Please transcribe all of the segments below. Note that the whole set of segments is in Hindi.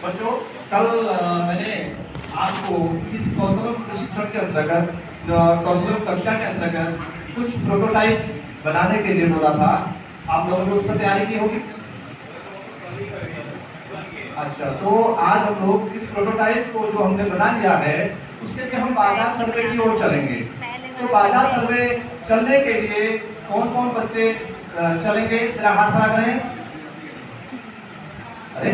बच्चों, कल मैंने आपको इस कौशल प्रशिक्षण के अंतर्गत कौशल कक्षा के अंतर्गत कुछ प्रोटोटाइप बनाने के लिए बोला था। आप लोगों ने उस पर तैयारी की होगी। अच्छा, तो आज हम लोग इस प्रोटोटाइप को जो हमने बना लिया है उसके लिए हम बाजार सर्वे की ओर चलेंगे। तो बाजार सर्वे चलने के लिए कौन कौन बच्चे चलेंगे, जरा हाथ खड़ा करें। अरे,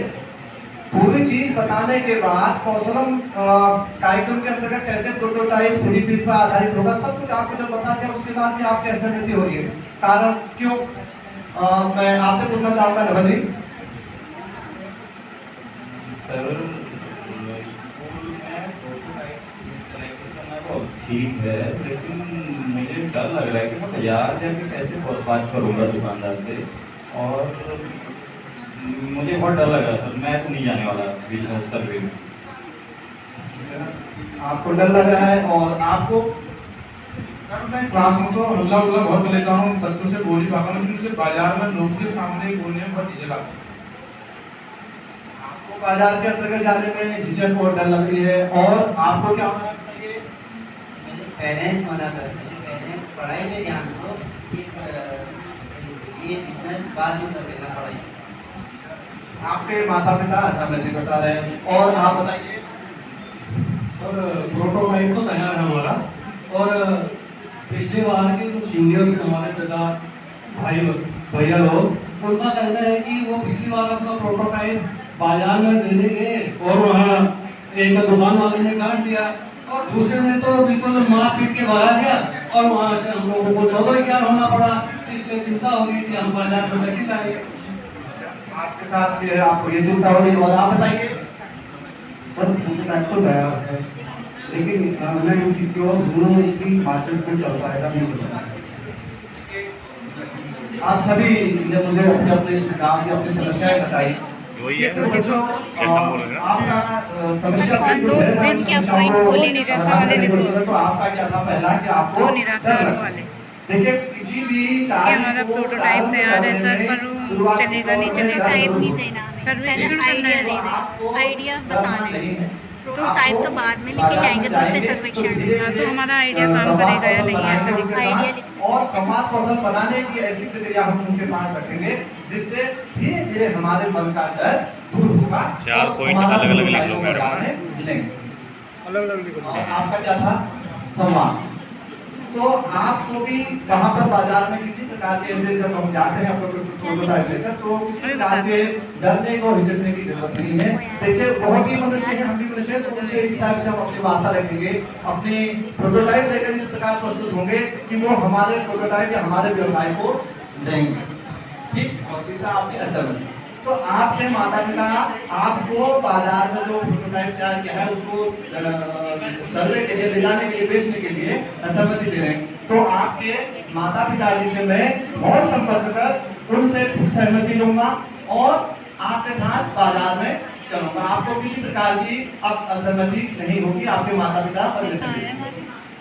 पूरी चीज बताने के बाद कौशलम कार्यक्रम के अंतर्गत कैसे प्रोटोटाइप 3 पर आधारित होगा, सब कुछ आपको जब बता दिया उसके बाद भी आपकी असहमति हो रही है। कारण क्यों? मैं आपसे पूछना चाहूंगा नभा जी। सर, स्कूल में प्रोटोटाइप इस तरह से करना तो ठीक है, लेकिन मुझे डर लग रहा है कि मैं बाजार जाके कैसे बात करूँगा दुकानदार से, और मुझे बहुत डर लग रहा है सर। मैं तो नहीं जाने वाला बिजनेस सर्वे में। आपको डर लग रहा है और आपको? मैं क्लास में तो हल्ला उल्ला बहुत कर लेता हूँ, बच्चों से बोली पाता हूँ, लेकिन मुझे बाजार में लोगों के सामने बोलने में बहुत झिझक आती है। आपको बाजार के अंतर्गत जाने में झिझक और डर लग रही है, और आपको क्या होना चाहिए? मेरे पेरेंट्स मना करते हैं, पेरेंट्स पढ़ाई में ध्यान दो, ये बिजनेस बाद में कर लेना पड़ाई। आपके माता पिता असहमति बता रहे हैं, और आप बताइए। सर, प्रोटोटाइप तो तैयार है हमारा, और पिछले बार के जो सीनियर्स हैं हमारे पिता भैया लोग, उनका कहना है कि वो पिछली बार अपना प्रोटोटाइप बाजार में देने गए और वहाँ एक दुकान वाले ने काट दिया और दूसरे ने तो बिल्कुल मार पीट के भगा दिया, और वहाँ से हम लोगों को दौड़ क्या होना पड़ा। इसलिए चिंता हो रही कि हम बाजार में कैसे लाएंगे। आपके साथ भी है, आपको ये चिंता हो रही है, और आप बताइए। सर, प्रोटोटाइप तो तैयार है, लेकिन ऑनलाइन सिक्योर दोनों की मार्केट में चल पाएगा नहीं चल पाएगा। आप सभी ने मुझे अपने अपने सुझाव की अपनी समस्याएं बताई। तो बच्चों, आपका समस्या तो आपका क्या था पहला कि आपको देखिए किसी भी हमारा प्रोटोटाइप तैयार है सर, पर वो चलेगा नहीं चलेगा। टाइप नहीं देना सर्वेक्षण आइडिया देना, आइडिया बताना है। प्रोटोटाइप तो बाद में लेके जाएंगे दूसरे सर्वेक्षण। तो हमारा आइडिया काम करेगा या नहीं, ऐसा लिखा आइडिया लिख सकते हैं। और संवाद कौशल बनाने की ऐसी प्रक्रिया हम उनके पास रखेंगे जिससे धीरे धीरे हमारे मन का डर दूर होगा। 4 पॉइंट अलग अलग लिख लो मैडम। अलग अलग लिखो। आपका क्या था? संवाद। तो आपको भी वहाँ पर बाजार में किसी प्रकार के ऐसे जब हम जाते हैं अपने प्रोटोटाइप लेकर, तो किसी प्रकार के डरने को हिचकने की जरूरत नहीं है। देखिए, बहुत ही मनुष्य हैं, हम भी मनुष्य हैं, तो उनसे इस टाइप से हम अपनी वार्ता रखेंगे, अपनी प्रोटोटाइप लेकर इस प्रकार प्रस्तुत होंगे कि वो हमारे प्रोटोटाइप या हमारे व्यवसाय को लेंगे। ठीक। और तीसरा आपकी असहमति। तो आपके माता पिता आपको बाजार में जो प्रोटोटाइप तैयार किया है उसको सर्वे के लिए ले जाने के लिए, बेचने के लिए असहमति दे रहे हैं, तो आपके माता पिता जी से मैं और संपर्क कर उनसे सहमति लूंगा और आपके साथ बाजार में चलूंगा। आपको किसी प्रकार की अब असहमति नहीं होगी, आपके माता पिता और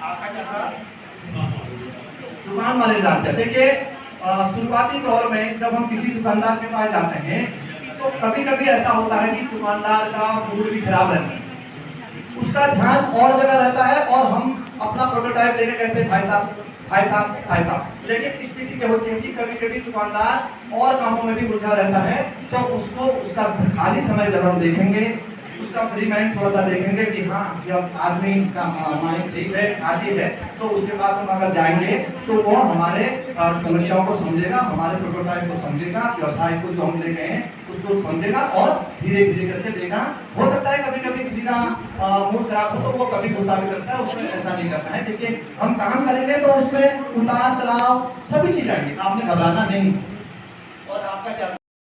आपका क्या था? दुकान वाले जानते हैं। देखिए, शुरुआती दौर में जब हम किसी दुकानदार के पास जाते हैं तो कभी कभी ऐसा होता है कि दुकानदार का मूड भी खराब रहता है, उसका ध्यान और जगह रहता है, और हम अपना प्रोटोटाइप लेकर कहते हैं भाई साहब भाई साहब भाई साहब। लेकिन स्थिति क्या होती है कि कभी कभी दुकानदार और कामों में भी उलझा रहता है, तो उसको उसका खाली समय जब हम देखेंगे, उसका फ्री माइंड थोड़ा सा देखेंगे कि हाँ जब आदमी का माइंड ठीक है, खाली है, तो उसके पास हम अगर जाएंगे तो वो हमारे समस्याओं को समझेगा, हमारे प्रोटोटाइप को समझेगा, व्यवसाय को जो हम ले गए हैं उसको समझेगा और धीरे धीरे करके देगा। हो सकता है कभी कभी किसी का मूड खराब हो तो वो कभी गुस्सा भी करता है, उसमें ऐसा नहीं करना है। देखिए, हम काम करेंगे तो उसमें उतार चढ़ाव सभी चीज आएंगी, आपने घबराना नहीं। और आपका क्या